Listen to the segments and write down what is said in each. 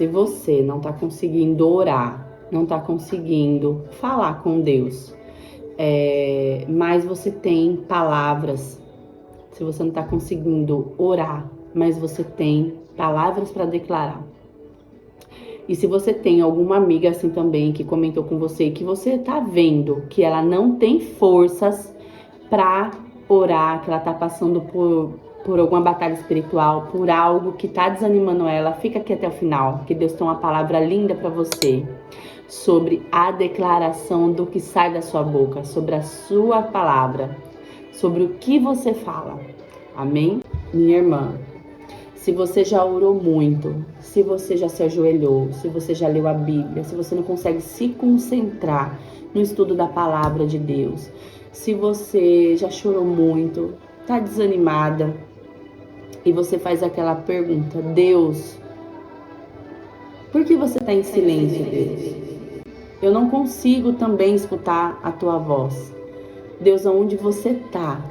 Se você não está conseguindo orar, não está conseguindo falar com Deus, mas você tem palavras, se você não está conseguindo orar, mas você tem palavras para declarar. E se você tem alguma amiga assim também que comentou com você que você tá vendo que ela não tem forças para orar, que ela tá passando por alguma batalha espiritual, por algo que tá desanimando ela, fica aqui até o final, que Deus tem uma palavra linda para você sobre a declaração do que sai da sua boca, sobre a sua palavra, sobre o que você fala. Amém? Minha irmã, se você já orou muito, se você já se ajoelhou, se você já leu a Bíblia, se você não consegue se concentrar no estudo da palavra de Deus, se você já chorou muito, tá desanimada e você faz aquela pergunta: Deus, por que você tá em silêncio, Deus? Eu não consigo também escutar a tua voz. Deus, aonde você tá?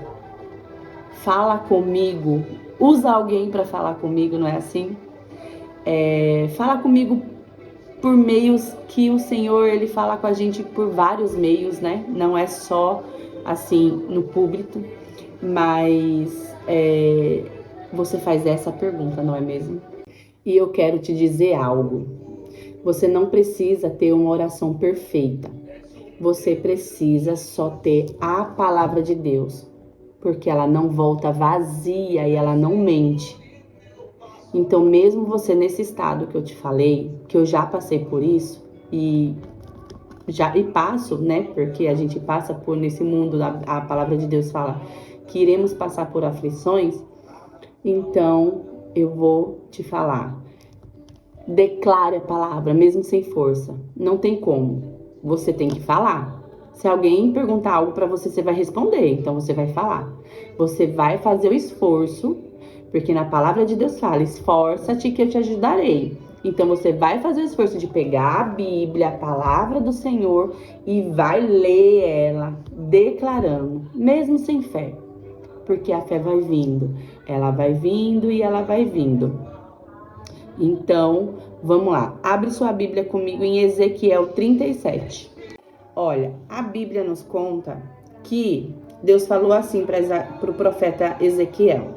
Fala comigo. Usa alguém para falar comigo, não é assim? Fala comigo por meios que o Senhor, Ele fala com a gente por vários meios, né? Não é só assim no púlpito, mas você faz essa pergunta, não é mesmo? E eu quero te dizer algo. Você não precisa ter uma oração perfeita. Você precisa só ter a palavra de Deus, porque ela não volta vazia e ela não mente. Então, mesmo você nesse estado que eu te falei, que eu já passei por isso e passo, né? Porque a gente passa por nesse mundo, a palavra de Deus fala que iremos passar por aflições. Então, eu vou te falar. Declare a palavra, mesmo sem força. Não tem como. Você tem que falar. Se alguém perguntar algo para você, você vai responder. Então, você vai falar. Você vai fazer o esforço, porque na palavra de Deus fala: esforça-te que eu te ajudarei. Então, você vai fazer o esforço de pegar a Bíblia, a palavra do Senhor, e vai ler ela, declarando, mesmo sem fé. Porque a fé vai vindo. Ela vai vindo e ela vai vindo. Então, vamos lá. Abre sua Bíblia comigo em Ezequiel 37. Olha, a Bíblia nos conta que Deus falou assim para o profeta Ezequiel.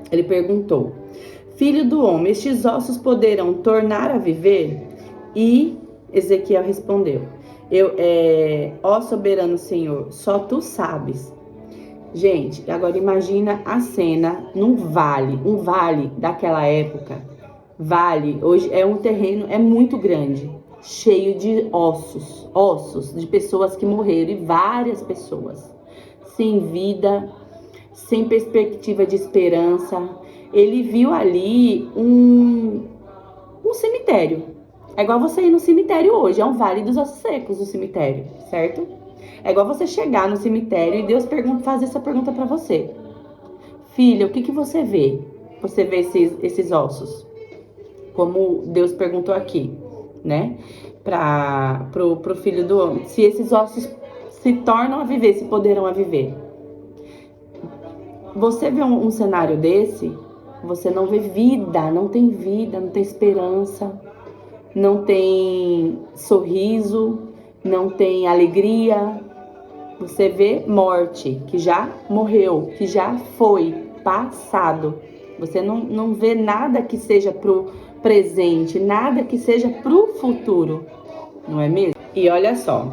Ele perguntou: Filho do homem, estes ossos poderão tornar a viver? E Ezequiel respondeu: ó soberano Senhor, só tu sabes. Gente, agora imagina a cena num vale, um vale daquela época. Vale, hoje é um terreno, é muito grande, cheio de ossos de pessoas que morreram, e várias pessoas sem vida, sem perspectiva de esperança. Ele viu ali um cemitério. É igual você ir no cemitério hoje, é um vale dos ossos secos o cemitério, certo? É igual você chegar no cemitério e Deus faz essa pergunta para você: Filha, o que você vê? Você vê esses ossos? Como Deus perguntou aqui, né? Pro filho do homem. Se esses ossos se tornam a viver, se poderão a viver. Você vê um cenário desse, você não vê vida, não tem esperança, não tem sorriso, não tem alegria. Você vê morte, que já morreu, que já foi passado. Você não vê nada que seja pro presente, nada que seja pro futuro, não é mesmo? E olha só,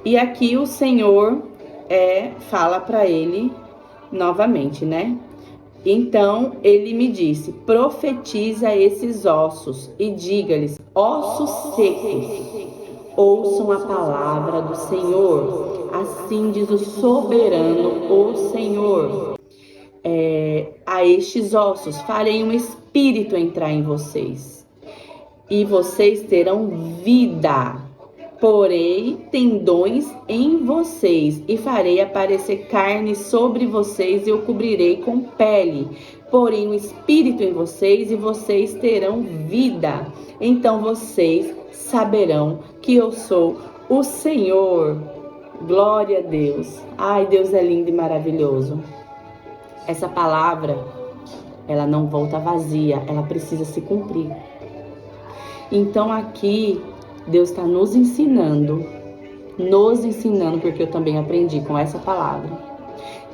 e aqui o Senhor fala para ele novamente, né? Então ele me disse: profetiza esses ossos e diga-lhes: ossos secos, ouçam a palavra do Senhor. Assim diz o soberano, o Senhor. A estes ossos farei um espírito entrar em vocês, e vocês terão vida. Porei tendões em vocês, e farei aparecer carne sobre vocês, e eu cobrirei com pele. Porém um espírito em vocês, e vocês terão vida. Então vocês saberão que eu sou o Senhor. Glória a Deus. Ai, Deus é lindo e maravilhoso. Essa palavra, ela não volta vazia, ela precisa se cumprir. Então aqui Deus está nos ensinando, porque eu também aprendi com essa palavra,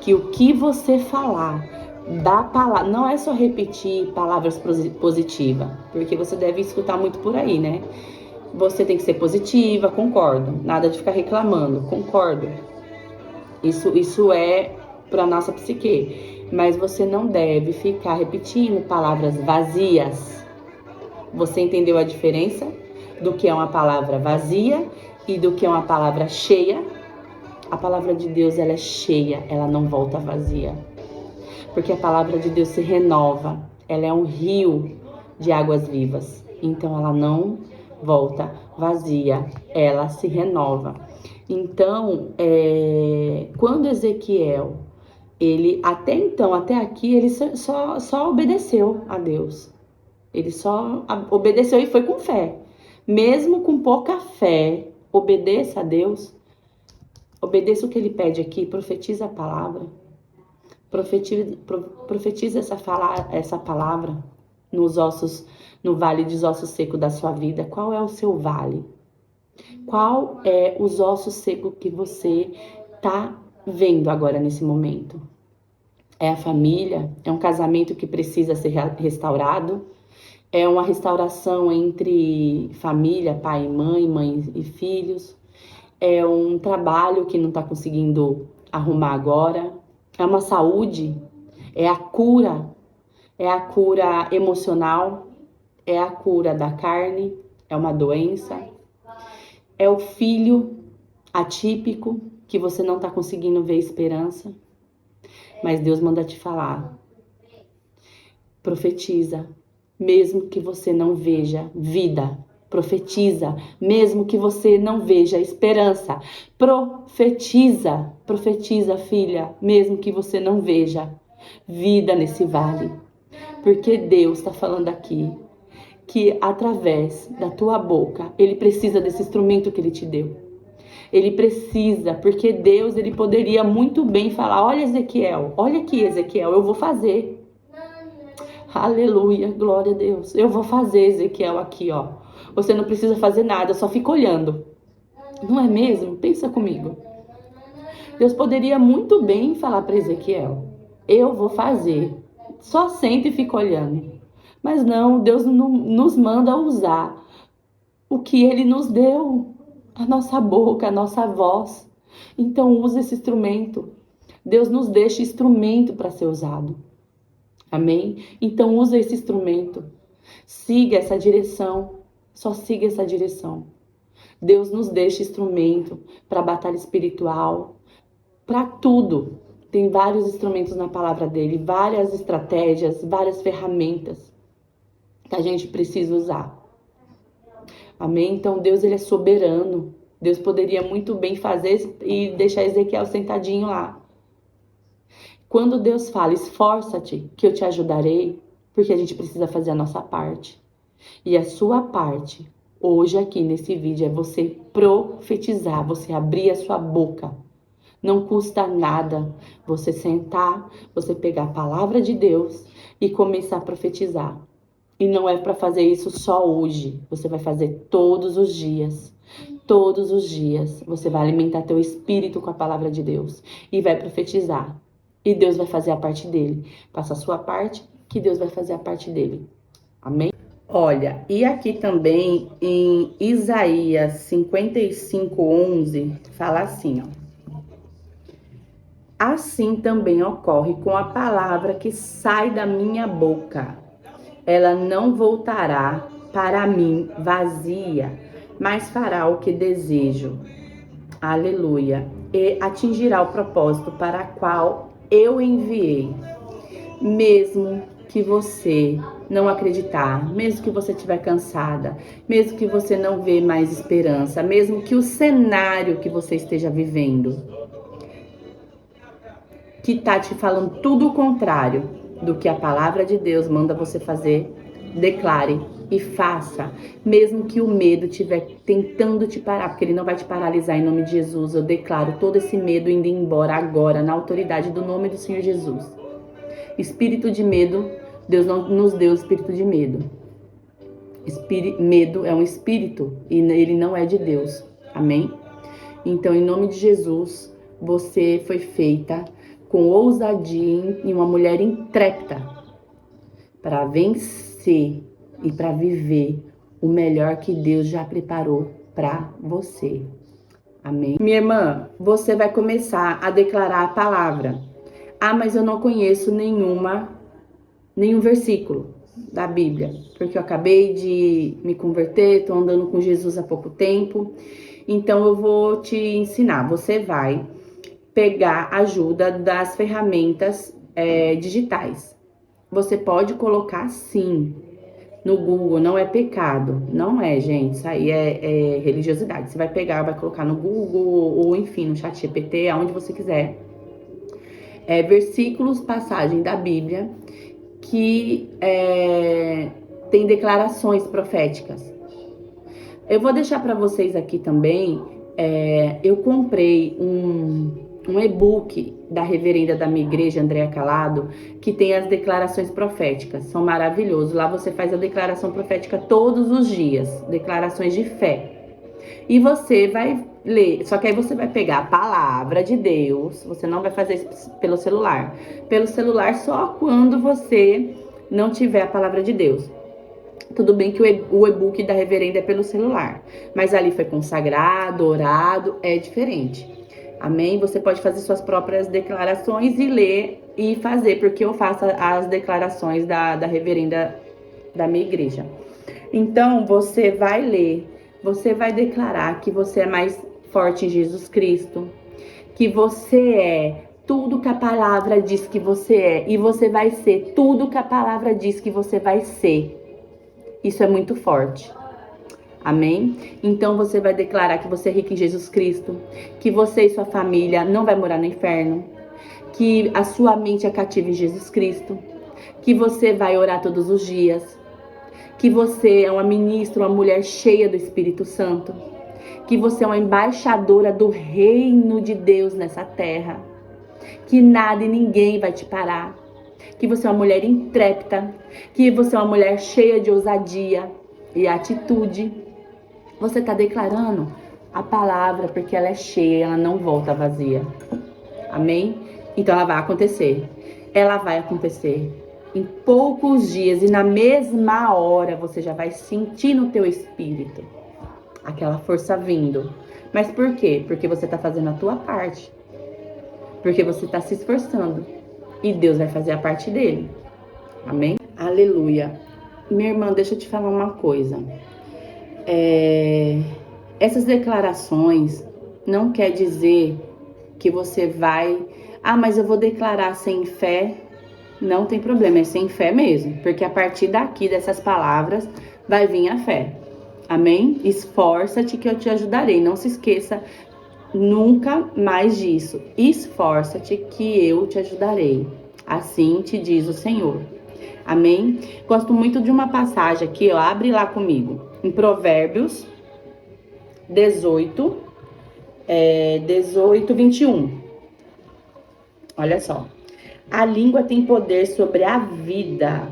que o que você falar da palavra, não é só repetir palavras positivas, porque você deve escutar muito por aí, né? Você tem que ser positiva, concordo. Nada de ficar reclamando, concordo. Isso é para nossa psique. Mas você não deve ficar repetindo palavras vazias. Você entendeu a diferença do que é uma palavra vazia e do que é uma palavra cheia? A palavra de Deus, ela é cheia, ela não volta vazia. Porque a palavra de Deus se renova. Ela é um rio de águas vivas. Então ela não volta vazia, ela se renova. Então, quando Ezequiel, ele até então, até aqui, ele só obedeceu a Deus. Ele só obedeceu e foi com fé. Mesmo com pouca fé, obedeça a Deus. Obedeça o que ele pede aqui, profetiza a palavra. Profetiza essa palavra nos ossos, no vale dos ossos secos da sua vida. Qual é o seu vale? Qual é os ossos secos que você está vendo agora nesse momento? É a família? É um casamento que precisa ser restaurado? É uma restauração entre família, pai e mãe, mãe e filhos? É um trabalho que não está conseguindo arrumar agora? É uma saúde? É a cura? É a cura emocional? É a cura da carne? É uma doença? É o filho atípico que você não está conseguindo ver esperança? Mas Deus manda te falar. Profetiza, mesmo que você não veja vida. Profetiza, mesmo que você não veja esperança. Profetiza, filha, mesmo que você não veja vida nesse vale. Porque Deus está falando aqui que através da tua boca, Ele precisa desse instrumento que Ele te deu. Ele precisa, porque Deus, Ele poderia muito bem falar, olha Ezequiel, olha aqui Ezequiel, eu vou fazer. Aleluia, glória a Deus. Eu vou fazer, Ezequiel, aqui, ó. Você não precisa fazer nada, só fica olhando. Não é mesmo? Pensa comigo. Deus poderia muito bem falar para Ezequiel, eu vou fazer. Só senta e fica olhando. Mas não, Deus nos manda usar o que Ele nos deu. A nossa boca, a nossa voz. Então use esse instrumento. Deus nos deixa instrumento para ser usado. Amém? Então use esse instrumento. Siga essa direção. Só siga essa direção. Deus nos deixa instrumento para batalha espiritual, para tudo. Tem vários instrumentos na palavra dele, várias estratégias, várias ferramentas que a gente precisa usar. Amém? Então Deus, ele é soberano. Deus poderia muito bem fazer e deixar Ezequiel sentadinho lá. Quando Deus fala, esforça-te que eu te ajudarei, porque a gente precisa fazer a nossa parte. E a sua parte, hoje aqui nesse vídeo, é você profetizar, você abrir a sua boca. Não custa nada você sentar, você pegar a palavra de Deus e começar a profetizar. E não é para fazer isso só hoje. Você vai fazer todos os dias. Todos os dias. Você vai alimentar teu espírito com a palavra de Deus. E vai profetizar. E Deus vai fazer a parte dele. Faça a sua parte, que Deus vai fazer a parte dele. Amém? Olha, e aqui também em Isaías 55:11, fala assim, ó. Assim também ocorre com a palavra que sai da minha boca. Ela não voltará para mim vazia, mas fará o que desejo. Aleluia. E atingirá o propósito para o qual eu enviei. Mesmo que você não acreditar, mesmo que você estiver cansada, mesmo que você não vê mais esperança, mesmo que o cenário que você esteja vivendo, que tá te falando tudo o contrário do que a palavra de Deus manda você fazer, declare e faça, mesmo que o medo estiver tentando te parar, porque ele não vai te paralisar em nome de Jesus. Eu declaro todo esse medo indo embora agora, na autoridade do nome do Senhor Jesus. Espírito de medo, Deus não nos deu espírito de medo. Medo é um espírito e ele não é de Deus. Amém? Então, em nome de Jesus, você foi feita com ousadia e uma mulher intrépida para vencer e para viver o melhor que Deus já preparou para você. Amém? Minha irmã, você vai começar a declarar a palavra. Ah, mas eu não conheço nenhum versículo da Bíblia, porque eu acabei de me converter, estou andando com Jesus há pouco tempo. Então eu vou te ensinar. Você vai pegar ajuda das ferramentas digitais. Você pode colocar sim no Google, não é pecado. Não é, gente. Isso aí é religiosidade. Você vai pegar, vai colocar no Google ou enfim, no ChatGPT, aonde você quiser. Versículos, passagem da Bíblia que tem declarações proféticas. Eu vou deixar para vocês aqui também, eu comprei um e-book da reverenda da minha igreja, Andréa Calado, que tem as declarações proféticas, são maravilhosos. Lá você faz a declaração profética todos os dias, declarações de fé. E você vai ler, só que aí você vai pegar a palavra de Deus, você não vai fazer isso pelo celular. Pelo celular só quando você não tiver a palavra de Deus. Tudo bem que o e-book da reverenda é pelo celular, mas ali foi consagrado, orado, é diferente. Amém? Você pode fazer suas próprias declarações e ler e fazer, porque eu faço as declarações da reverenda da minha igreja. Então, você vai ler, você vai declarar que você é mais forte em Jesus Cristo, que você é tudo que a palavra diz que você é, e você vai ser tudo que a palavra diz que você vai ser. Isso é muito forte. Amém? Então você vai declarar que você é rico em Jesus Cristo, que você e sua família não vai morar no inferno, que a sua mente é cativa em Jesus Cristo, que você vai orar todos os dias, que você é uma ministra, uma mulher cheia do Espírito Santo, que você é uma embaixadora do reino de Deus nessa terra, que nada e ninguém vai te parar, que você é uma mulher intrépida, que você é uma mulher cheia de ousadia e atitude. Você está declarando a palavra porque ela é cheia, ela não volta vazia. Amém? Então ela vai acontecer. Ela vai acontecer em poucos dias e na mesma hora você já vai sentir no teu espírito aquela força vindo. Mas por quê? Porque você está fazendo a tua parte. Porque você está se esforçando. E Deus vai fazer a parte dele. Amém? Aleluia. Minha irmã, deixa eu te falar uma coisa. Essas declarações não quer dizer que você vai... Ah, mas eu vou declarar sem fé. Não tem problema, é sem fé mesmo. Porque a partir daqui, dessas palavras, vai vir a fé. Amém? Esforça-te que eu te ajudarei. Não se esqueça nunca mais disso. Esforça-te que eu te ajudarei. Assim te diz o Senhor. Amém? Gosto muito de uma passagem aqui, ó. Abre lá comigo. Em Provérbios 18, 21. Olha só. A língua tem poder sobre a vida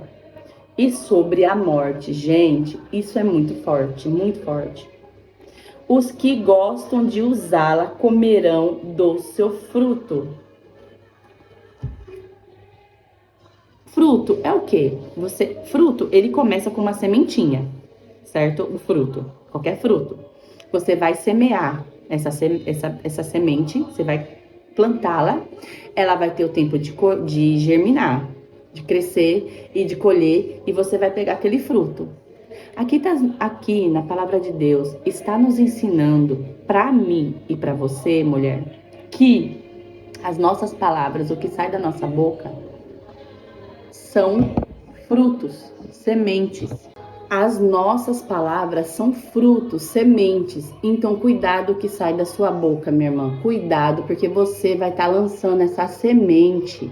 e sobre a morte. Gente, isso é muito forte, muito forte. Os que gostam de usá-la comerão do seu fruto. Fruto é o quê? Fruto, ele começa com uma sementinha, certo? O fruto, qualquer fruto. Você vai semear essa semente, você vai plantá-la, ela vai ter o tempo de germinar, de crescer e de colher, e você vai pegar aquele fruto. Aqui na palavra de Deus, está nos ensinando, para mim e para você, mulher, que as nossas palavras, o que sai da nossa boca, são frutos, sementes. As nossas palavras são frutos, sementes. Então, cuidado que sai da sua boca, minha irmã. Cuidado, porque você vai estar lançando essa semente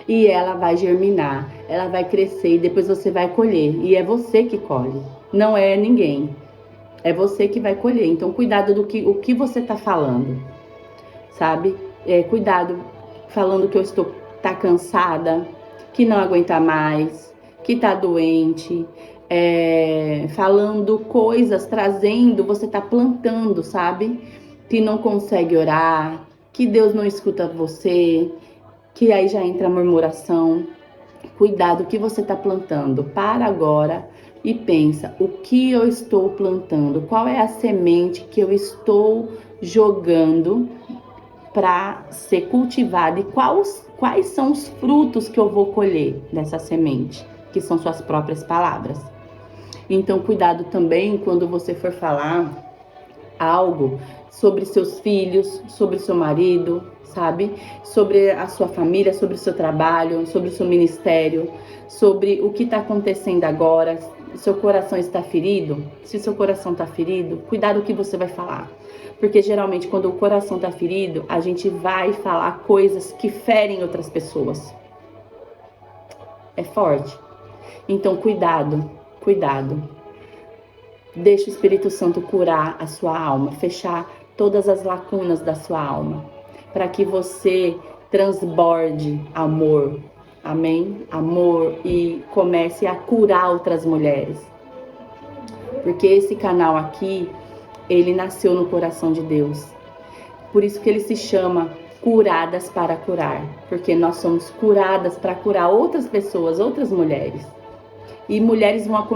e ela vai germinar, ela vai crescer e depois você vai colher. E é você que colhe, não é ninguém. É você que vai colher. Então, cuidado o que você está falando, sabe? Cuidado falando que tá cansada, que não aguenta mais, que tá doente, falando coisas, trazendo, você tá plantando, sabe? Que não consegue orar, que Deus não escuta você, que aí já entra a murmuração. Cuidado, o que você está plantando. Para agora e pensa, o que eu estou plantando? Qual é a semente que eu estou jogando para ser cultivada? E quais são os frutos que eu vou colher dessa semente? Que são suas próprias palavras. Então, cuidado também quando você for falar algo sobre seus filhos, sobre seu marido, sabe? Sobre a sua família, sobre o seu trabalho, sobre o seu ministério, sobre o que está acontecendo agora. Seu coração está ferido? Se seu coração está ferido, cuidado o que você vai falar. Porque geralmente quando o coração está ferido, a gente vai falar coisas que ferem outras pessoas. É forte. Então cuidado, cuidado. Deixa o Espírito Santo curar a sua alma, fechar todas as lacunas da sua alma, para que você transborde amor, amém? Amor, e comece a curar outras mulheres. Porque esse canal aqui, ele nasceu no coração de Deus. Por isso que ele se chama Curadas para Curar, porque nós somos curadas para curar outras pessoas, outras mulheres. E mulheres vão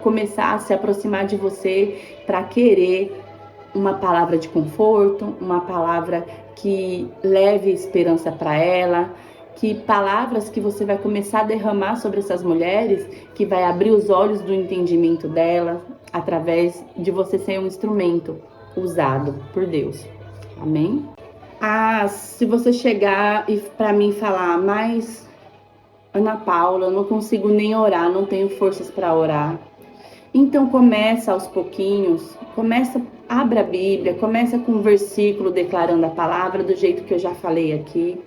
começar a se aproximar de você para querer uma palavra de conforto, uma palavra que leve esperança para ela, que palavras que você vai começar a derramar sobre essas mulheres, que vai abrir os olhos do entendimento delas, através de você ser um instrumento usado por Deus. Amém? Se você chegar e para mim falar, mas Ana Paula, eu não consigo nem orar, não tenho forças para orar. Então começa aos pouquinhos, abre a Bíblia, começa com um versículo declarando a palavra do jeito que eu já falei aqui,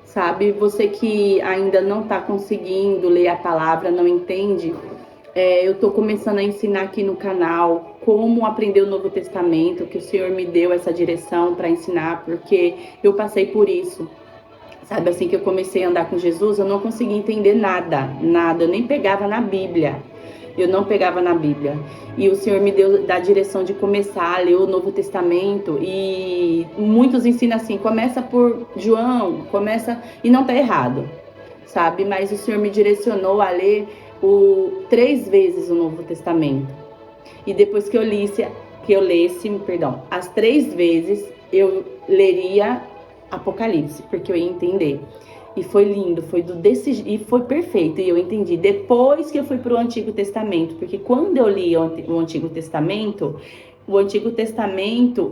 sabe? Você que ainda não está conseguindo ler a palavra, não entende, eu estou começando a ensinar aqui no canal como aprender o Novo Testamento, que o Senhor me deu essa direção para ensinar, porque eu passei por isso. Sabe, assim que eu comecei a andar com Jesus, eu não conseguia entender nada, eu nem pegava na Bíblia. Eu não pegava na Bíblia. E o Senhor me deu da direção de começar a ler o Novo Testamento. E muitos ensinam assim, começa por João, e não tá errado, sabe? Mas o Senhor me direcionou a ler 3 vezes o Novo Testamento. E depois que eu lesse, as 3 vezes, eu leria Apocalipse, porque eu ia entender. E foi lindo, e foi perfeito, e eu entendi. Depois que eu fui para o Antigo Testamento, porque quando eu li o Antigo Testamento,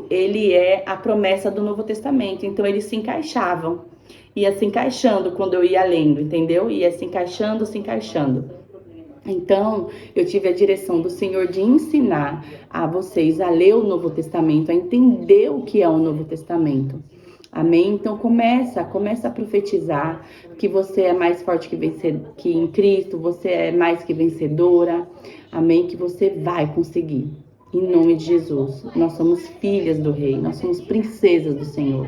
ele é a promessa do Novo Testamento, então eles se encaixavam. Ia se encaixando quando eu ia lendo, entendeu? Ia se encaixando. Então, eu tive a direção do Senhor de ensinar a vocês a ler o Novo Testamento, a entender o que é o Novo Testamento. Amém? Então começa a profetizar que você é mais forte que em Cristo, você é mais que vencedora. Amém? Que você vai conseguir. Em nome de Jesus. Nós somos filhas do Rei, nós somos princesas do Senhor.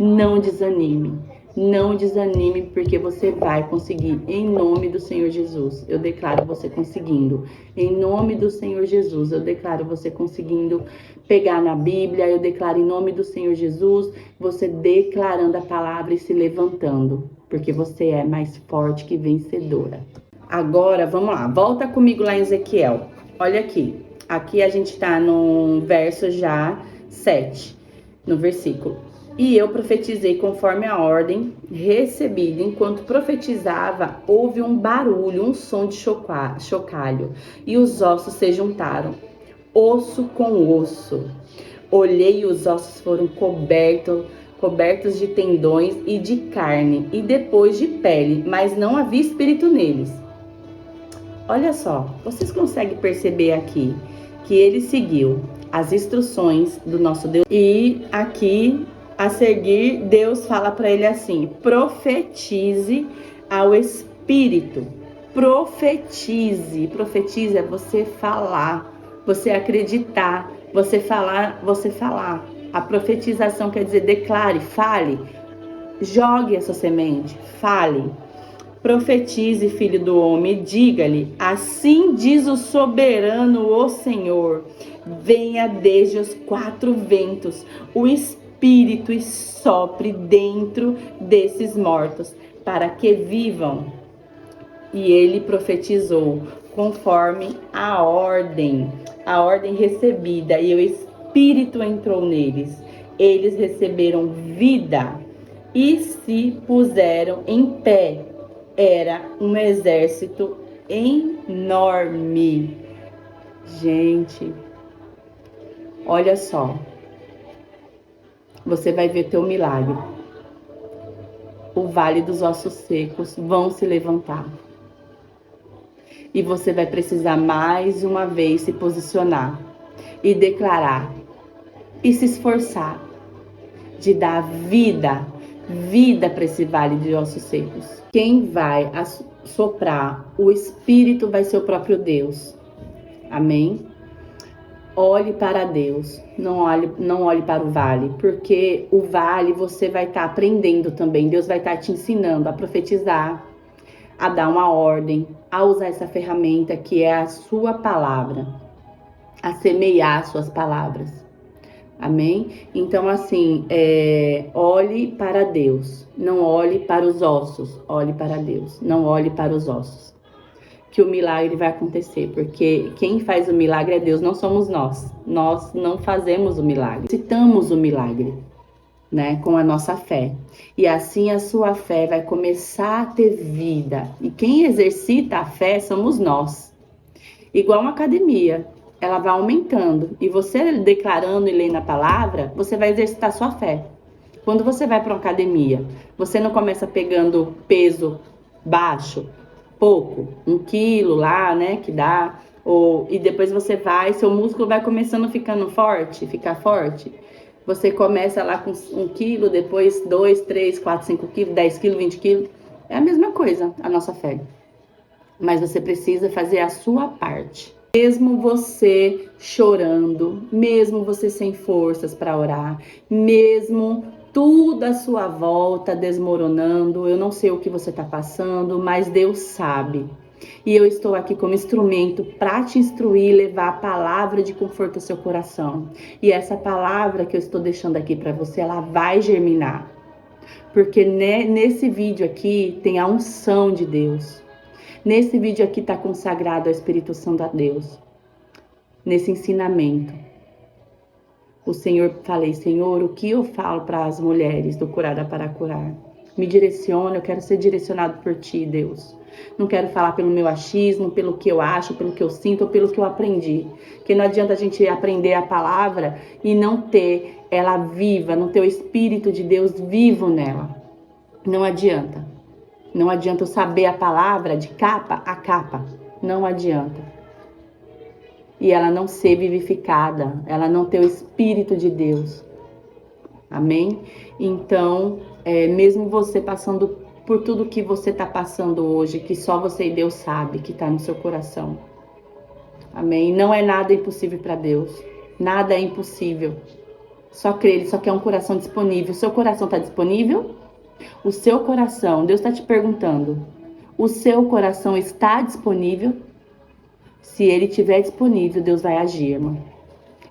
Não desanime. Não desanime, porque você vai conseguir. Em nome do Senhor Jesus, eu declaro você conseguindo. Em nome do Senhor Jesus, eu declaro você conseguindo pegar na Bíblia. Eu declaro em nome do Senhor Jesus, você declarando a palavra e se levantando. Porque você é mais forte que vencedora. Agora, vamos lá. Volta comigo lá em Ezequiel. Olha aqui. Aqui a gente tá no verso já 7. No versículo. E eu profetizei conforme a ordem recebida. Enquanto profetizava, houve um barulho, um som de chocalho. E os ossos se juntaram, osso com osso. Olhei e os ossos foram cobertos de tendões e de carne, e depois de pele, mas não havia espírito neles. Olha só, vocês conseguem perceber aqui que ele seguiu as instruções do nosso Deus. E aqui, a seguir, Deus fala para ele assim: profetize ao Espírito. Profetize. Profetize é você falar, você acreditar, você falar. A profetização quer dizer declare, fale, jogue essa semente, fale. Profetize, filho do homem, e diga-lhe: assim diz o soberano, o Senhor: venha desde os quatro ventos o Espírito e sopre dentro desses mortos, para que vivam. E ele profetizou conforme a ordem recebida, e o Espírito entrou neles. Eles receberam vida e se puseram em pé. Era um exército enorme. Gente, olha só. Você vai ver teu milagre. O vale dos ossos secos vão se levantar. E você vai precisar mais uma vez se posicionar e declarar e se esforçar de dar vida para esse vale de ossos secos. Quem vai soprar o Espírito vai ser o próprio Deus. Amém? Olhe para Deus, não olhe para o vale, porque o vale você vai estar aprendendo também. Deus vai estar te ensinando a profetizar, a dar uma ordem, a usar essa ferramenta que é a sua palavra, a semear suas palavras. Amém? Então, assim, olhe para Deus, não olhe para os ossos, olhe para Deus, não olhe para os ossos. Que o milagre vai acontecer, porque quem faz o milagre é Deus, não somos nós. Nós não fazemos o milagre, citamos o milagre, né, com a nossa fé. E assim a sua fé vai começar a ter vida. E quem exercita a fé somos nós. Igual uma academia, ela vai aumentando. E você declarando e lendo a palavra, você vai exercitar a sua fé. Quando você vai para uma academia, você não começa pegando peso baixo, pouco, 1 quilo lá, né, que dá, e depois você vai, seu músculo vai começando ficar forte. Você começa lá com 1 quilo, depois 2, 3, 4, 5 quilos, 10 quilos, 20 quilos. É a mesma coisa, a nossa fé. Mas você precisa fazer a sua parte. Mesmo você chorando, mesmo você sem forças para orar, mesmo tudo à sua volta desmoronando, eu não sei o que você está passando, mas Deus sabe. E eu estou aqui como instrumento para te instruir e levar a palavra de conforto ao seu coração. E essa palavra que eu estou deixando aqui para você, ela vai germinar. Porque nesse vídeo aqui tem a unção de Deus. Nesse vídeo aqui está consagrado ao Espírito Santo a Deus. Nesse ensinamento. Falei, Senhor, o que eu falo para as mulheres do Curada para Curar? Me direciona, eu quero ser direcionado por Ti, Deus. Não quero falar pelo meu achismo, pelo que eu acho, pelo que eu sinto ou pelo que eu aprendi. Porque não adianta a gente aprender a palavra e não ter ela viva, não ter o Espírito de Deus vivo nela. Não adianta. Não adianta eu saber a palavra de capa a capa. Não adianta. E ela não ser vivificada, ela não ter o Espírito de Deus. Amém? Então, mesmo você passando por tudo que você está passando hoje, que só você e Deus sabe, que está no seu coração. Amém? Não é nada impossível para Deus. Nada é impossível. Só crê, Ele só quer um coração disponível. O seu coração está disponível? O seu coração, Deus está te perguntando, o seu coração está disponível? Se ele estiver disponível, Deus vai agir, irmão.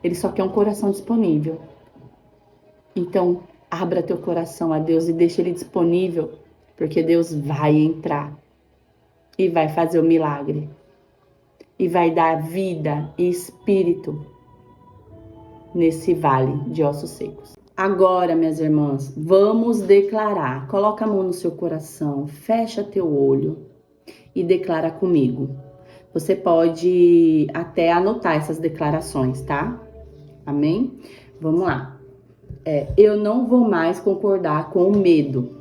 Ele só quer um coração disponível. Então, abra teu coração a Deus e deixa ele disponível, porque Deus vai entrar e vai fazer o milagre. E vai dar vida e espírito nesse vale de ossos secos. Agora, minhas irmãs, vamos declarar. Coloca a mão no seu coração, fecha teu olho e declara comigo. Você pode até anotar essas declarações, tá? Amém? Vamos lá. Eu não vou mais concordar com o medo.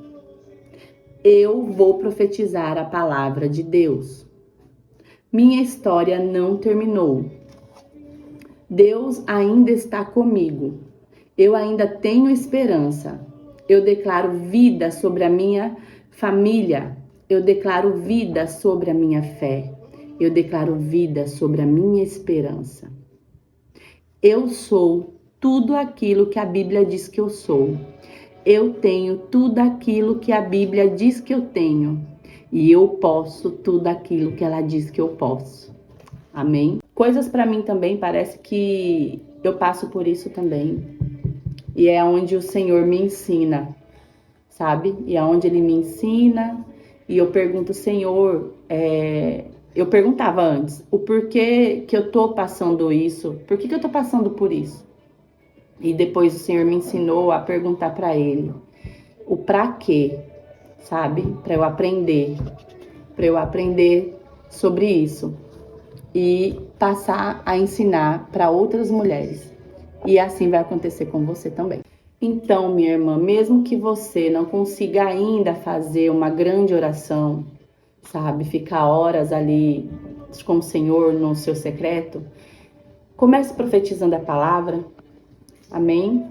Eu vou profetizar a palavra de Deus. Minha história não terminou. Deus ainda está comigo. Eu ainda tenho esperança. Eu declaro vida sobre a minha família. Eu declaro vida sobre a minha fé. Eu declaro vida sobre a minha esperança. Eu sou tudo aquilo que a Bíblia diz que eu sou. Eu tenho tudo aquilo que a Bíblia diz que eu tenho. E eu posso tudo aquilo que ela diz que eu posso. Amém? Coisas para mim também, parece que eu passo por isso também. E é onde o Senhor me ensina, sabe? E é onde Ele me ensina. E eu pergunto, Senhor, eu perguntava antes, o porquê que eu tô passando isso? Por que eu tô passando por isso? E depois o Senhor me ensinou a perguntar para Ele o pra quê, sabe? Para eu aprender sobre isso e passar a ensinar para outras mulheres. E assim vai acontecer com você também. Então, minha irmã, mesmo que você não consiga ainda fazer uma grande oração, sabe, ficar horas ali com o Senhor no seu secreto, comece profetizando a palavra, amém?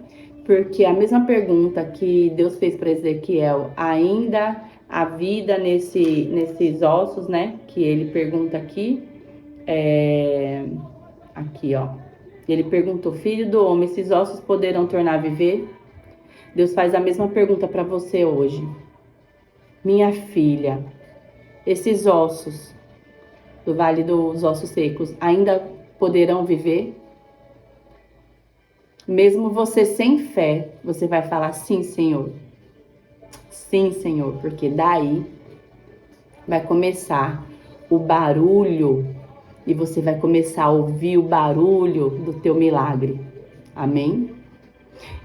Porque a mesma pergunta que Deus fez para Ezequiel, ainda há vida nesses ossos, né? Que ele pergunta aqui, aqui, ó. Ele perguntou, filho do homem, esses ossos poderão tornar a viver? Deus faz a mesma pergunta para você hoje. Minha filha, esses ossos do Vale dos Ossos Secos ainda poderão viver? Mesmo você sem fé, você vai falar sim, Senhor. Sim, Senhor, porque daí vai começar o barulho e você vai começar a ouvir o barulho do teu milagre. Amém?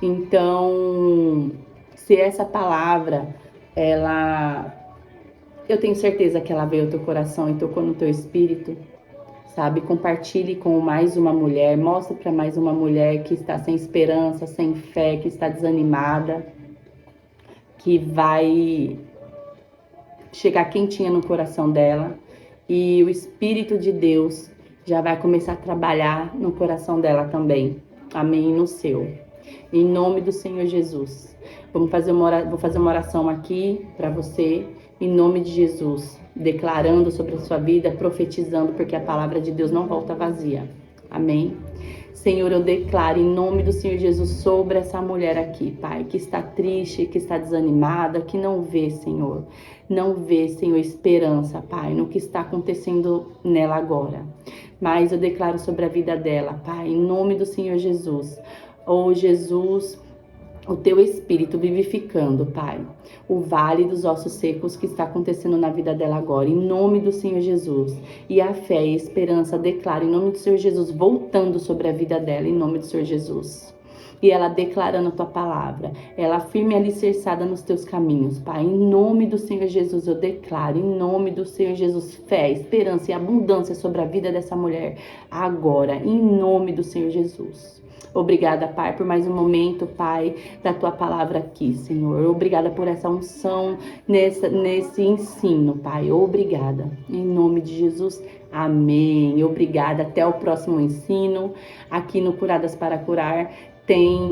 Então, se essa palavra, eu tenho certeza que ela veio ao teu coração e tocou no teu espírito, sabe? Compartilhe com mais uma mulher, mostre para mais uma mulher que está sem esperança, sem fé, que está desanimada, que vai chegar quentinha no coração dela e o Espírito de Deus já vai começar a trabalhar no coração dela também. Amém? No seu. Em nome do Senhor Jesus. Vou fazer uma oração aqui para você, em nome de Jesus, declarando sobre a sua vida, profetizando, porque a palavra de Deus não volta vazia. Amém? Senhor, eu declaro em nome do Senhor Jesus sobre essa mulher aqui, Pai, que está triste, que está desanimada, que não vê, Senhor. Não vê, Senhor, esperança, Pai, no que está acontecendo nela agora. Mas eu declaro sobre a vida dela, Pai, em nome do Senhor Jesus. Oh, Jesus, o teu espírito vivificando, Pai, o vale dos ossos secos que está acontecendo na vida dela agora, em nome do Senhor Jesus. E a fé e a esperança, declara em nome do Senhor Jesus, voltando sobre a vida dela, em nome do Senhor Jesus. E ela declarando a tua palavra, ela firme e alicerçada nos teus caminhos, Pai, em nome do Senhor Jesus, eu declaro, em nome do Senhor Jesus, fé, esperança e abundância sobre a vida dessa mulher, agora, em nome do Senhor Jesus. Obrigada, Pai, por mais um momento, Pai, da tua palavra aqui, Senhor. Obrigada por essa unção nesse ensino, Pai. Obrigada. Em nome de Jesus, amém. Obrigada. Até o próximo ensino. Aqui no Curadas para Curar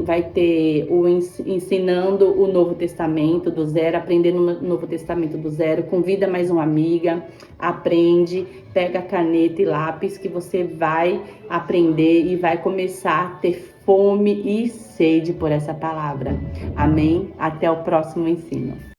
vai ter o ensinando o Novo Testamento do zero, aprendendo o Novo Testamento do zero. Convida mais uma amiga, aprende, pega caneta e lápis que você vai aprender e vai começar a ter fome e sede por essa palavra. Amém? Até o próximo ensino.